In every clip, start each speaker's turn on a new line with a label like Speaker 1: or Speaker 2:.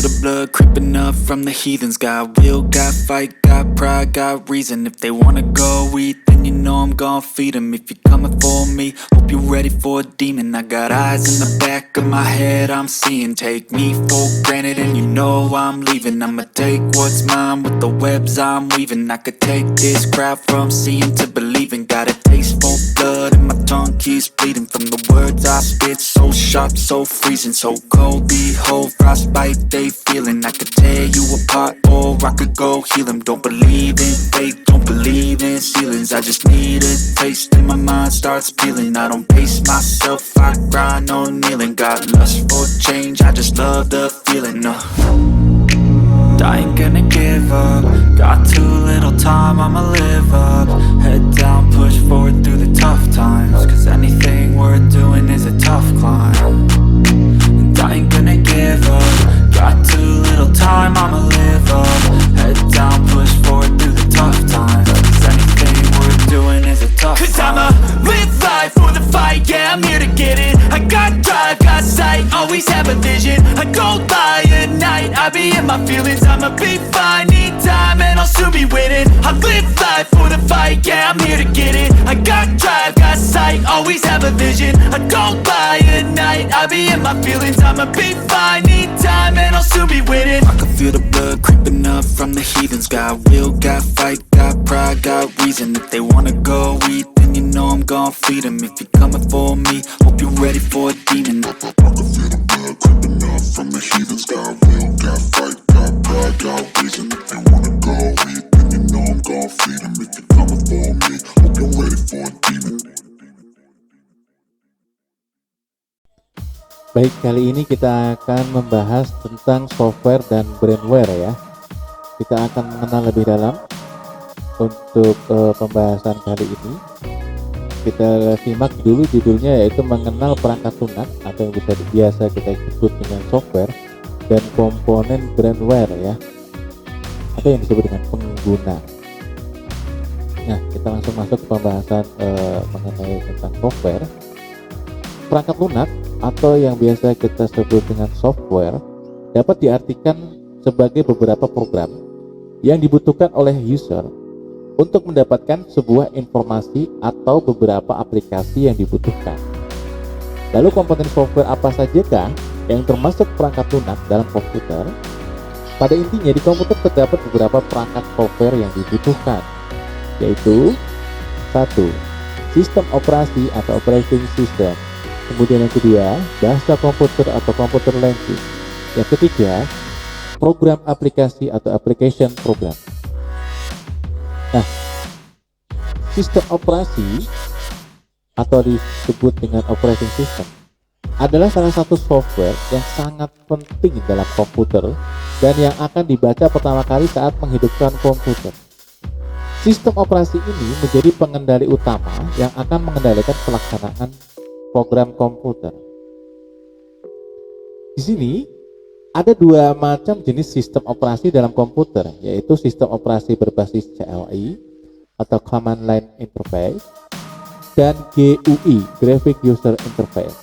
Speaker 1: the blood creeping up from the heathens. Got will, got fight, got pride, got reason. If they wanna go eat, then you know I'm gon' feed them. If you're coming for me, hope you're ready for a demon. I got eyes in the back of my head, I'm seeing. Take me for granted and you know I'm leaving. I'ma take what's mine with the webs I'm weaving. I could take this crowd from seeing to believing. Got a taste for blood and my tongue keeps bleeding. From the words I spit, so sharp, so freezing, so cold. Behold, frostbite they feeling. I could tear you apart or I could go heal them. Don't believe in fate, don't believe in ceilings. I just need a taste and my mind starts peeling. I don't pace myself, I grind on kneeling. Got lust for change, I just love the feeling. I ain't gonna give up. Got too little time, I'ma live up. Head down, push forward through the tough times. Cause anything worth doing is a tough climb. And I ain't gonna give up. Got too little time, I'ma live up. Head down, push forward through the tough times. Cause anything worth doing is a tough climb. Cause I'ma live life for the fight, yeah, I'm here to get it. I got drive, got sight, always have a vision. I go by at night, I be in my feelings. I'ma be fine, need time and I'll soon be winning. I live life for the fight, yeah, I'm here to get it. I got drive, got sight, always have a vision. I go by at night, I be in my feelings. I'ma be fine, need time and I'll soon be winning. I can feel the blood creeping up from the heathens. Got will, got fight, got pride, got reason. If they wanna go eat, then you know I'm gon' feed them. If you're coming for me, hope you're ready for a demon. I can feel the blood creeping up from the heathens. Got will, got fight, got pride, got reason. If they wanna go eat, then you know I'm gon' feed them. If you're coming for me, hope you're ready for a demon.
Speaker 2: Baik, kali ini kita akan membahas tentang software dan brandware ya. Kita akan mengenal lebih dalam untuk pembahasan kali ini. Kita simak dulu judulnya, yaitu mengenal perangkat lunak atau yang biasa kita sebut dengan software dan komponen brandware ya, atau yang disebut dengan pengguna. Nah, kita langsung masuk ke pembahasan mengenai tentang software. Perangkat lunak atau yang biasa kita sebut dengan software dapat diartikan sebagai beberapa program yang dibutuhkan oleh user untuk mendapatkan sebuah informasi atau beberapa aplikasi yang dibutuhkan. Lalu komponen software apa sajakah yang termasuk perangkat lunak dalam komputer? Pada intinya di komputer terdapat beberapa perangkat software yang dibutuhkan, yaitu 1. Sistem operasi atau operating system. Kemudian yang kedua, bahasa komputer atau computer language. Yang ketiga, program aplikasi atau application program. Nah, sistem operasi atau disebut dengan operating system adalah salah satu software yang sangat penting dalam komputer dan yang akan dibaca pertama kali saat menghidupkan komputer. Sistem operasi ini menjadi pengendali utama yang akan mengendalikan pelaksanaan program komputer. Di sini ada dua macam jenis sistem operasi dalam komputer, yaitu sistem operasi berbasis CLI atau Command Line Interface dan GUI, Graphic User Interface.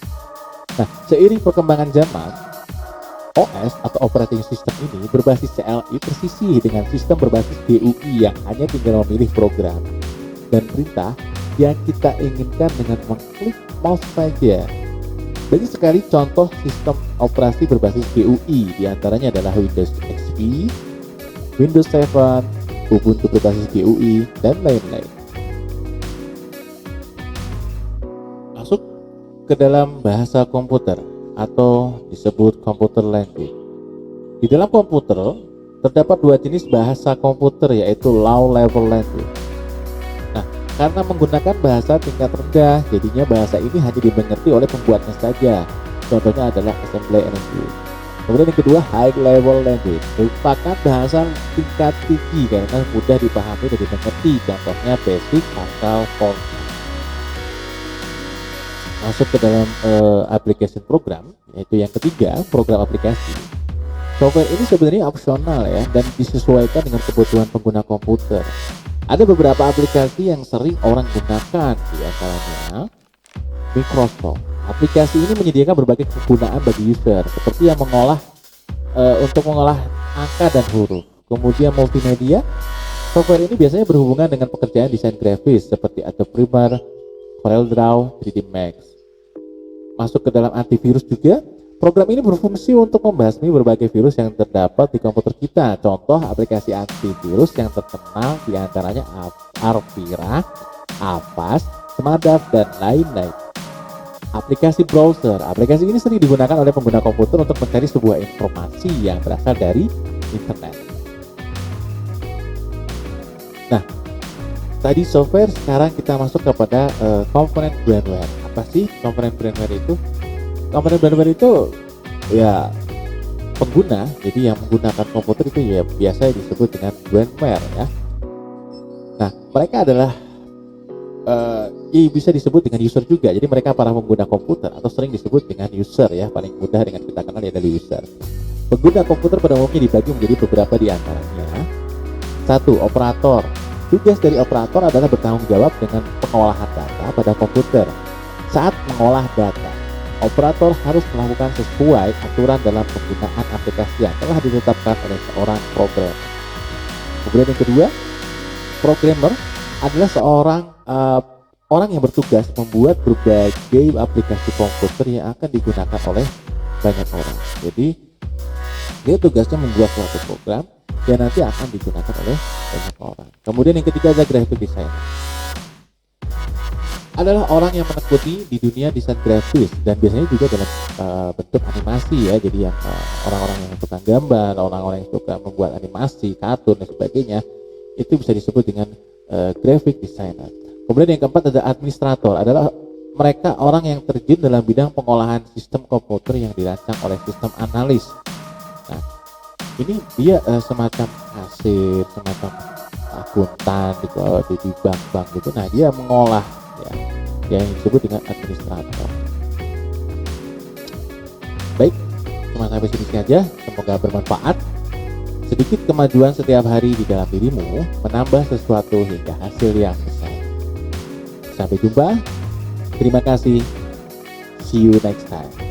Speaker 2: Nah, seiring perkembangan zaman, OS atau operating system ini berbasis CLI tersisih dengan sistem berbasis GUI yang hanya tinggal memilih program dan perintah yang kita inginkan dengan mengklik mouse saja. Banyak sekali contoh sistem operasi berbasis GUI, diantaranya adalah Windows XP, Windows 7, Ubuntu berbasis GUI, dan lain-lain. Masuk ke dalam bahasa komputer atau disebut computer language. Di dalam komputer terdapat dua jenis bahasa komputer, yaitu low level language. Nah, karena menggunakan bahasa tingkat rendah, jadinya bahasa ini hanya dimengerti oleh pembuatnya saja. Contohnya adalah assembly language. Kemudian yang kedua, high level language, merupakan bahasa tingkat tinggi karena mudah dipahami dan dimengerti. Contohnya basic atau formal. Masuk ke dalam application program, yaitu yang ketiga, program aplikasi. Software ini sebenarnya opsional ya, dan disesuaikan dengan kebutuhan pengguna komputer. Ada beberapa aplikasi yang sering orang gunakan, di antaranya Microsoft. Aplikasi ini menyediakan berbagai kegunaan bagi user, seperti yang mengolah untuk mengolah angka dan huruf. Kemudian multimedia, software ini biasanya berhubungan dengan pekerjaan desain grafis seperti Adobe Premiere, CorelDRAW, 3D Max. Masuk ke dalam antivirus juga. Program ini berfungsi untuk membasmi berbagai virus yang terdapat di komputer kita. Contoh aplikasi antivirus yang terkenal diantaranya Avira, Avast, Smartdash, dan lain-lain. Aplikasi browser. Aplikasi ini sering digunakan oleh pengguna komputer untuk mencari sebuah informasi yang berasal dari internet. Nah, tadi software, sekarang kita masuk kepada komponen brandware. Apa sih komponen brandware itu? Komponen brandware itu ya pengguna, jadi yang menggunakan komputer itu ya biasa disebut dengan brandware ya. Nah, mereka adalah ya bisa disebut dengan user juga. Jadi mereka para pengguna komputer atau sering disebut dengan user ya. Paling mudah dengan kita kenal adalah user. Pengguna komputer pada umumnya dibagi menjadi beberapa di antaranya. 1. Operator. Tugas dari operator adalah bertanggung jawab dengan pengolahan data pada komputer. Saat mengolah data, operator harus melakukan sesuai aturan dalam penggunaan aplikasi yang telah ditetapkan oleh seorang programmer. Kemudian yang kedua, programmer adalah seorang orang yang bertugas membuat berbagai aplikasi komputer yang akan digunakan oleh banyak orang. Jadi dia tugasnya membuat suatu program yang nanti akan digunakan oleh banyak orang. Kemudian yang ketiga adalah graphic designer. Adalah orang yang menekuni di dunia desain grafis dan biasanya juga dalam bentuk animasi ya. Jadi yang orang-orang yang suka gambar, orang-orang yang suka membuat animasi, kartun dan sebagainya, itu bisa disebut dengan graphic designer. Kemudian yang keempat ada administrator, adalah mereka orang yang terjun dalam bidang pengolahan sistem komputer yang dirancang oleh sistem analis. Nah, ini dia semacam kasir, semacam akuntan di bank-bank gitu. Nah, dia mengolah ya, yang disebut dengan administrator. Baik, cuma sampai sini saja. Semoga bermanfaat. Sedikit kemajuan setiap hari di dalam dirimu menambah sesuatu hingga hasil yang besar. Sampai jumpa. Terima kasih. See you next time.